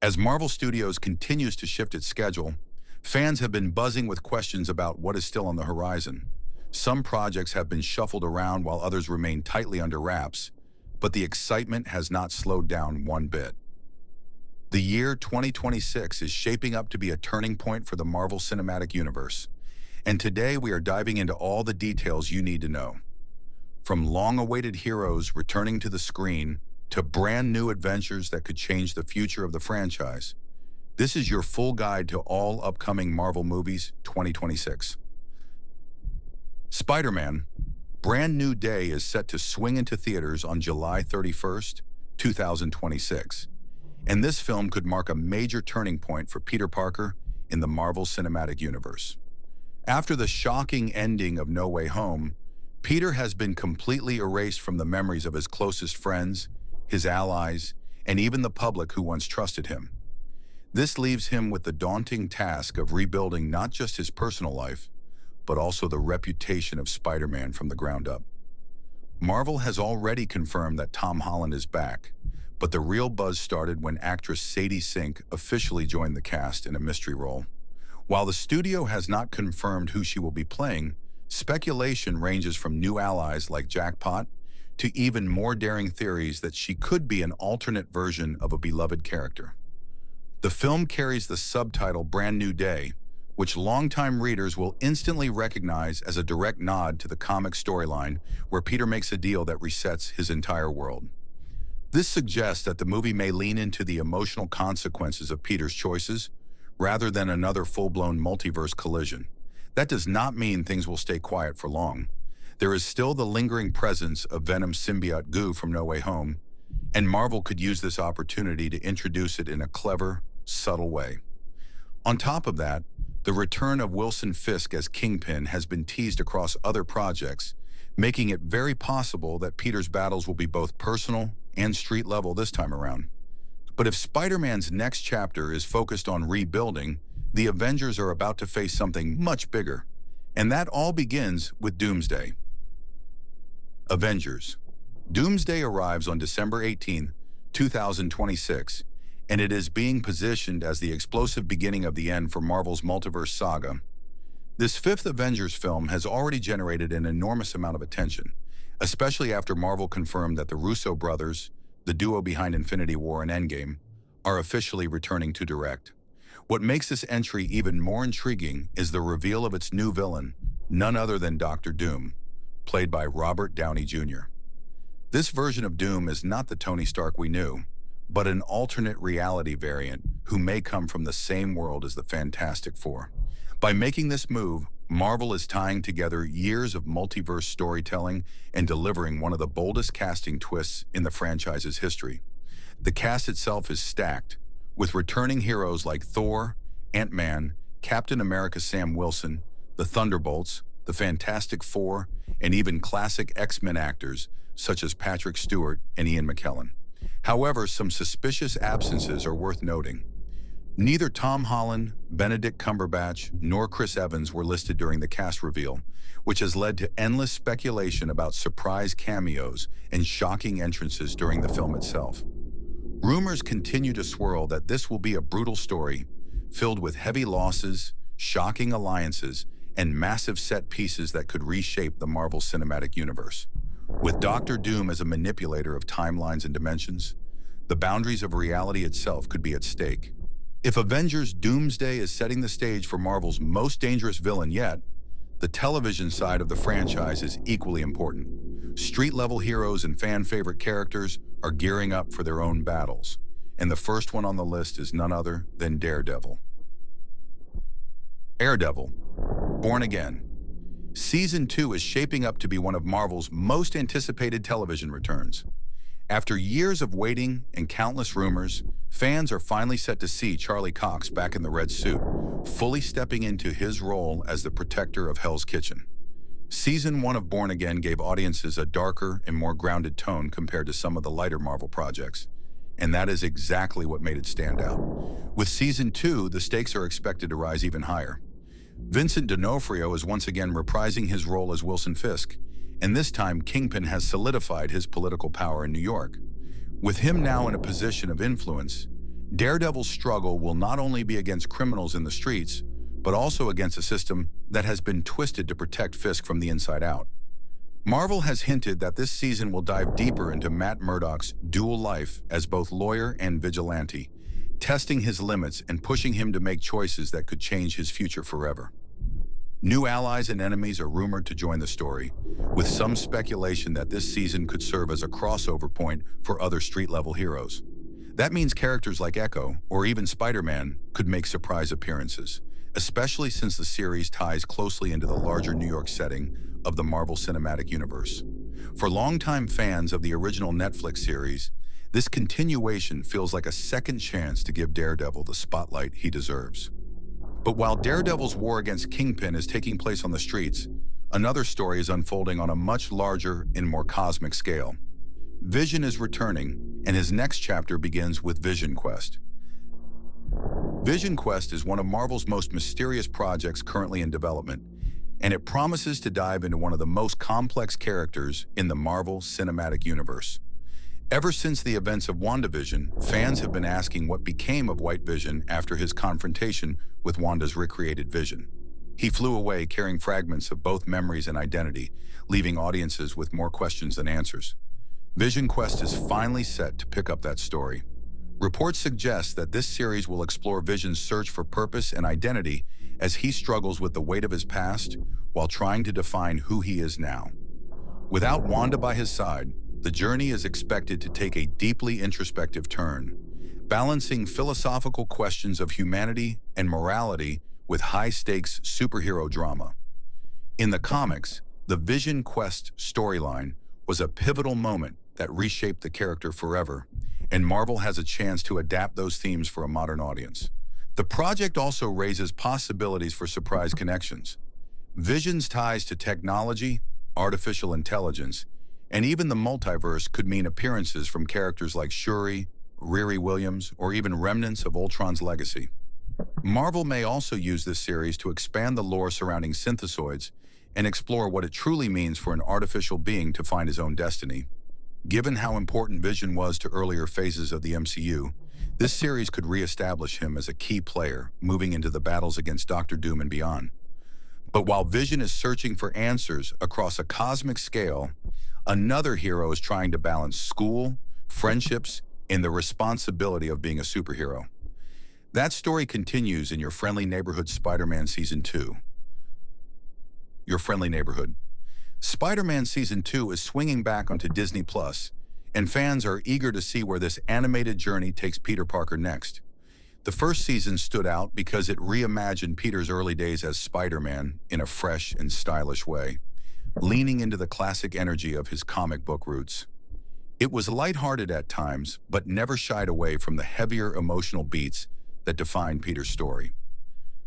As Marvel Studios continues to shift its schedule, fans have been buzzing with questions about what is still on the horizon. Some projects have been shuffled around while others remain tightly under wraps, but the excitement has not slowed down one bit. The year 2026 is shaping up to be a turning point for the Marvel Cinematic Universe, and today we are diving into all the details you need to know. From long-awaited heroes returning to the screen to brand new adventures that could change the future of the franchise, this is your full guide to all upcoming Marvel movies 2026. Spider-Man: Brand New Day is set to swing into theaters on July 31st, 2026, and this film could mark a major turning point for Peter Parker in the Marvel Cinematic Universe. After the shocking ending of No Way Home, Peter has been completely erased from the memories of his closest friends, his allies, and even the public who once trusted him. This leaves him with the daunting task of rebuilding not just his personal life, but also the reputation of Spider-Man from the ground up. Marvel has already confirmed that Tom Holland is back, but the real buzz started when actress Sadie Sink officially joined the cast in a mystery role. While the studio has not confirmed who she will be playing, speculation ranges from new allies like Jackpot to even more daring theories that she could be an alternate version of a beloved character. The film carries the subtitle Brand New Day, which longtime readers will instantly recognize as a direct nod to the comic storyline where Peter makes a deal that resets his entire world. This suggests that the movie may lean into the emotional consequences of Peter's choices rather than another full-blown multiverse collision. That does not mean things will stay quiet for long. There is still the lingering presence of Venom's symbiote goo from No Way Home, and Marvel could use this opportunity to introduce it in a clever, subtle way. On top of that, the return of Wilson Fisk as Kingpin has been teased across other projects, making it very possible that Peter's battles will be both personal and street level this time around. But if Spider-Man's next chapter is focused on rebuilding, the Avengers are about to face something much bigger, and that all begins with Doomsday. Avengers: Doomsday arrives on December 18, 2026, and it is being positioned as the explosive beginning of the end for Marvel's multiverse saga. This fifth Avengers film has already generated an enormous amount of attention, especially after Marvel confirmed that the Russo brothers, the duo behind Infinity War and Endgame, are officially returning to direct. What makes this entry even more intriguing is the reveal of its new villain, none other than Dr. Doom, played by Robert Downey Jr. This version of Doom is not the Tony Stark we knew, but an alternate reality variant who may come from the same world as the Fantastic Four. By making this move, Marvel is tying together years of multiverse storytelling and delivering one of the boldest casting twists in the franchise's history. The cast itself is stacked, with returning heroes like Thor, Ant-Man, Captain America Sam Wilson, the Thunderbolts, the Fantastic Four, and even classic X-Men actors such as Patrick Stewart and Ian McKellen. However, some suspicious absences are worth noting. Neither Tom Holland, Benedict Cumberbatch, nor Chris Evans were listed during the cast reveal, which has led to endless speculation about surprise cameos and shocking entrances during the film itself. Rumors continue to swirl that this will be a brutal story, filled with heavy losses, shocking alliances, and massive set pieces that could reshape the Marvel Cinematic Universe. With Dr. Doom as a manipulator of timelines and dimensions, the boundaries of reality itself could be at stake. If Avengers: Doomsday is setting the stage for Marvel's most dangerous villain yet, the television side of the franchise is equally important. Street-level heroes and fan-favorite characters are gearing up for their own battles, and the first one on the list is none other than Daredevil. Daredevil: Born Again. Season 2 is shaping up to be one of Marvel's most anticipated television returns. After years of waiting and countless rumors, fans are finally set to see Charlie Cox back in the red suit, fully stepping into his role as the protector of Hell's Kitchen. Season 1 of Born Again gave audiences a darker and more grounded tone compared to some of the lighter Marvel projects, and that is exactly what made it stand out. With Season 2, the stakes are expected to rise even higher. Vincent D'Onofrio is once again reprising his role as Wilson Fisk, and this time Kingpin has solidified his political power in New York. With him now in a position of influence, Daredevil's struggle will not only be against criminals in the streets, but also against a system that has been twisted to protect Fisk from the inside out. Marvel has hinted that this season will dive deeper into Matt Murdock's dual life as both lawyer and vigilante, testing his limits and pushing him to make choices that could change his future forever. New allies and enemies are rumored to join the story, with some speculation that this season could serve as a crossover point for other street-level heroes. That means characters like Echo, or even Spider-Man, could make surprise appearances, especially since the series ties closely into the larger New York setting of the Marvel Cinematic Universe. For longtime fans of the original Netflix series, this continuation feels like a second chance to give Daredevil the spotlight he deserves. But while Daredevil's war against Kingpin is taking place on the streets, another story is unfolding on a much larger and more cosmic scale. Vision is returning, and his next chapter begins with Vision Quest. Vision Quest is one of Marvel's most mysterious projects currently in development, and it promises to dive into one of the most complex characters in the Marvel Cinematic Universe. Ever since the events of WandaVision, fans have been asking what became of White Vision after his confrontation with Wanda's recreated Vision. He flew away carrying fragments of both memories and identity, leaving audiences with more questions than answers. Vision Quest is finally set to pick up that story. Reports suggest that this series will explore Vision's search for purpose and identity as he struggles with the weight of his past while trying to define who he is now. Without Wanda by his side, the journey is expected to take a deeply introspective turn, balancing philosophical questions of humanity and morality with high-stakes superhero drama. In the comics, the Vision Quest storyline was a pivotal moment that reshaped the character forever, and Marvel has a chance to adapt those themes for a modern audience. The project also raises possibilities for surprise connections. Vision's ties to technology, artificial intelligence, and even the multiverse could mean appearances from characters like Shuri, Riri Williams, or even remnants of Ultron's legacy. Marvel may also use this series to expand the lore surrounding synthesoids and explore what it truly means for an artificial being to find his own destiny. Given how important Vision was to earlier phases of the MCU, this series could re-establish him as a key player, moving into the battles against Doctor Doom and beyond. But while Vision is searching for answers across a cosmic scale, another hero is trying to balance school, friendships, and the responsibility of being a superhero. That story continues in Your Friendly Neighborhood Spider-Man Season 2. Your Friendly Neighborhood. Spider-Man Season 2 is swinging back onto Disney+, and fans are eager to see where this animated journey takes Peter Parker next. The first season stood out because it reimagined Peter's early days as Spider-Man in a fresh and stylish way, leaning into the classic energy of his comic book roots. It was lighthearted at times, but never shied away from the heavier emotional beats that defined Peter's story.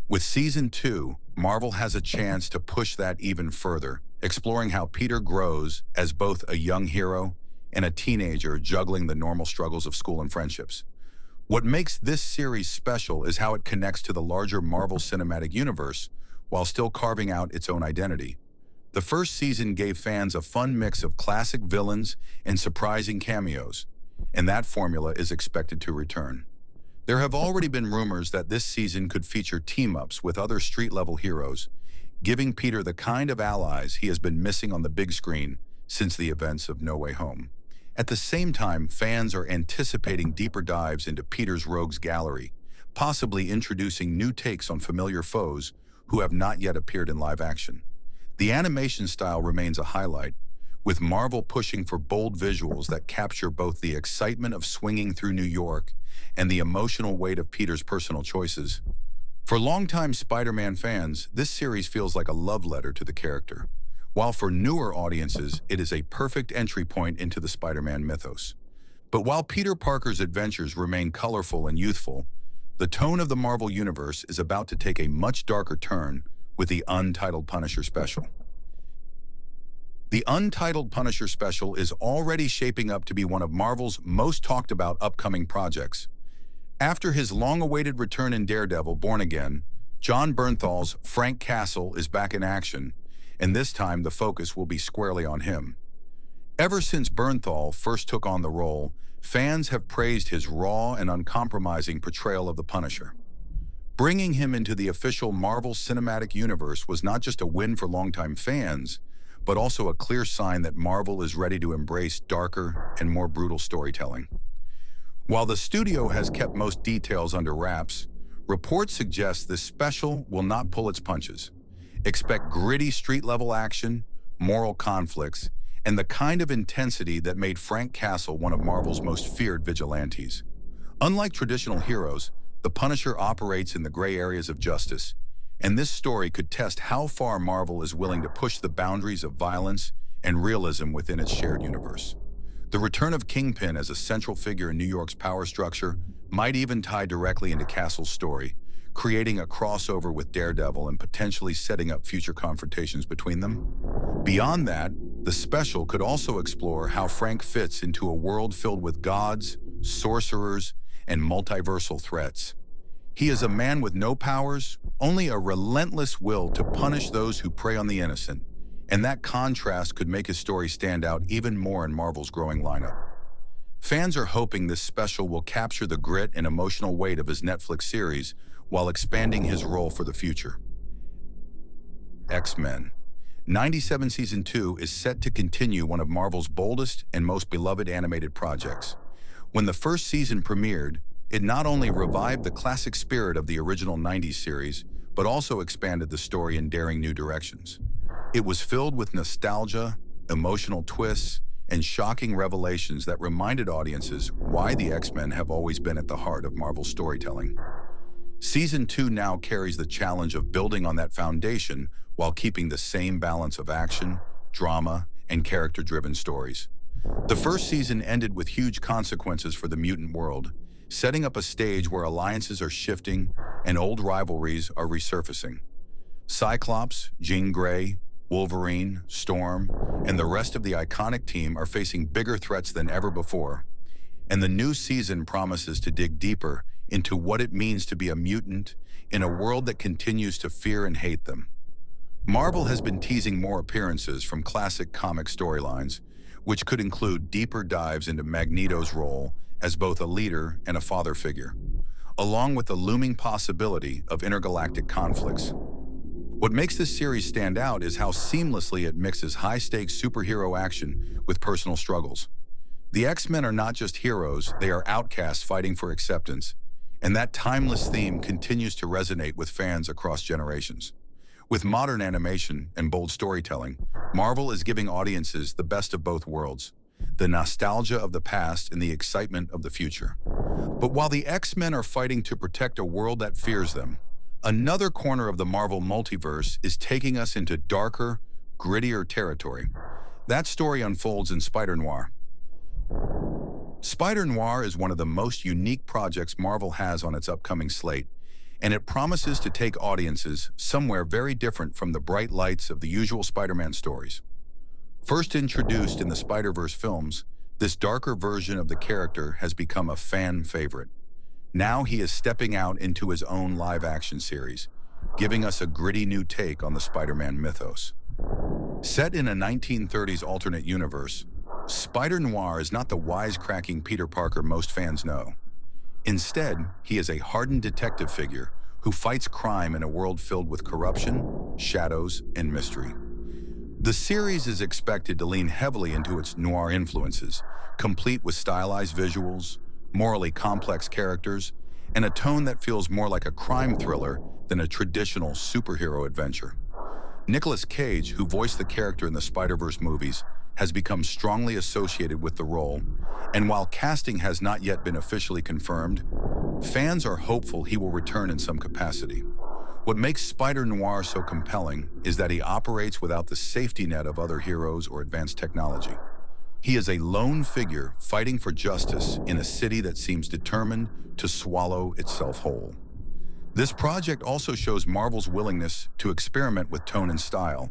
With Season 2, Marvel has a chance to push that even further, exploring how Peter grows as both a young hero and a teenager juggling the normal struggles of school and friendships. What makes this series special is how it connects to the larger Marvel Cinematic Universe while still carving out its own identity. The first season gave fans a fun mix of classic villains and surprising cameos, and that formula is expected to return. There have already been rumors that this season could feature team-ups with other street-level heroes, giving Peter the kind of allies he has been missing on the big screen since the events of No Way Home. At the same time, fans are anticipating deeper dives into Peter's rogues gallery, possibly introducing new takes on familiar foes who have not yet appeared in live action. The animation style remains a highlight, with Marvel pushing for bold visuals that capture both the excitement of swinging through New York and the emotional weight of Peter's personal choices. For longtime Spider-Man fans, this series feels like a love letter to the character, while for newer audiences, it is a perfect entry point into the Spider-Man mythos. But while Peter Parker's adventures remain colorful and youthful, the tone of the Marvel Universe is about to take a much darker turn with the Untitled Punisher special. The Untitled Punisher special is already shaping up to be one of Marvel's most talked about upcoming projects. After his long-awaited return in Daredevil Born Again, Jon Bernthal's Frank Castle is back in action, and this time the focus will be squarely on him. Ever since Bernthal first took on the role, fans have praised his raw and uncompromising portrayal of the Punisher. Bringing him into the official Marvel Cinematic Universe was not just a win for longtime fans, but also a clear sign that Marvel is ready to embrace darker and more brutal storytelling. While the studio has kept most details under wraps, reports suggest this special will not pull its punches. Expect gritty street-level action, moral conflicts, and the kind of intensity that made Frank Castle one of Marvel's most feared vigilantes. Unlike traditional heroes, the Punisher operates in the gray areas of justice, and this story could test how far Marvel is willing to push the boundaries of violence and realism within its shared universe. The return of Kingpin as a central figure in New York's power structure might even tie directly into Castle's story, creating a crossover with Daredevil and potentially setting up future confrontations between them. Beyond that, the special could also explore how Frank fits into a world filled with gods, sorcerers, and multiversal threats. He is a man with no powers, only a relentless will to punish those who prey on the innocent, and that contrast could make his story stand out even more in Marvel's growing lineup. Fans are hoping this special will capture the grit and emotional weight of his Netflix series while expanding his role for the future. X-Men. 97 Season 2 is set to continue one of Marvel's boldest and most beloved animated projects. When the first season premiered, it not only revived the classic spirit of the original 90s series, but also expanded the story in daring new directions. It was filled with nostalgia, emotional twists, and shocking revelations that reminded audiences why the X-Men have always been at the heart of Marvel's storytelling. Season 2 now carries the challenge of building on that foundation while keeping the same balance of action, drama, and character-driven stories. The first season ended with huge consequences for the mutant world, setting up a stage where alliances are shifting and old rivalries are resurfacing. Cyclops, Jean Grey, Wolverine, Storm, and the rest of the iconic team are facing bigger threats than ever before, and the new season promises to dig deeper into what it means to be a mutant in a world that continues to fear and hate them. Marvel has been teasing more appearances from classic comic storylines, which could include deeper dives into Magneto's role as both a leader and a father figure, along with the looming possibility of intergalactic conflicts. What makes this series stand out is how seamlessly it mixes high-stakes superhero action with personal struggles. The X-Men are not just heroes, they are outcasts fighting for acceptance, and that timeless theme continues to resonate with fans across generations. With modern animation and bold storytelling, Marvel is giving audiences the best of both worlds, the nostalgia of the past and the excitement of the future. But while the X-Men are fighting to protect a world that fears them, another corner of the Marvel multiverse is taking us into darker, grittier territory. That story unfolds in Spider-Noir. Spider-Noir is one of the most unique projects Marvel has on its upcoming slate, and it promises to take audiences somewhere very different from the bright lights of the usual Spider-Man stories. First introduced in the Spider-Verse films, this darker version of the character has become a fan favorite. Now he is stepping out into his own live-action series, giving us a gritty new take on the Spider-Man mythos. Set in a 1930s alternate universe, Spider-Noir is not the wisecracking Peter Parker most fans know. Instead, he is a hardened detective figure who fights crime in a world filled with corruption, shadows, and mystery. The series is expected to lean heavily into its noir influences, complete with stylized visuals, morally complex characters, and a tone that feels more like a crime thriller than a traditional superhero adventure. Nicolas Cage, who voiced the character in the Spider-Verse movies, has become strongly associated with the role, and while casting has not yet been officially confirmed, fans are hopeful he will return in some capacity. What makes Spider-Noir so compelling is that he operates without the safety net of other heroes or advanced technology. He is a lone figure fighting for justice in a city that seems determined to swallow itself whole. This project also shows Marvel's willingness to experiment with tone and style,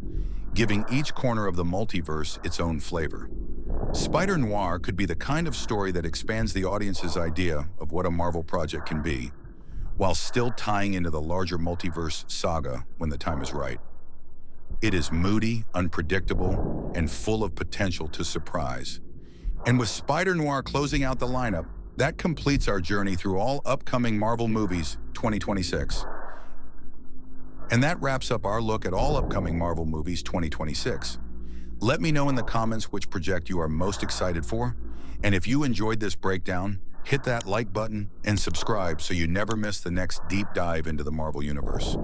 giving each corner of the multiverse its own flavor. Spider-Noir could be the kind of story that expands the audience's idea of what a Marvel project can be, while still tying into the larger multiverse saga when the time is right. It is moody, unpredictable, and full of potential to surprise. And with Spider-Noir closing out the lineup, that completes our journey through all upcoming Marvel movies 2026. And that wraps up our look at all upcoming Marvel movies 2026. Let me know in the comments which project you are most excited for. And if you enjoyed this breakdown, hit that like button and subscribe so you never miss the next deep dive into the Marvel Universe.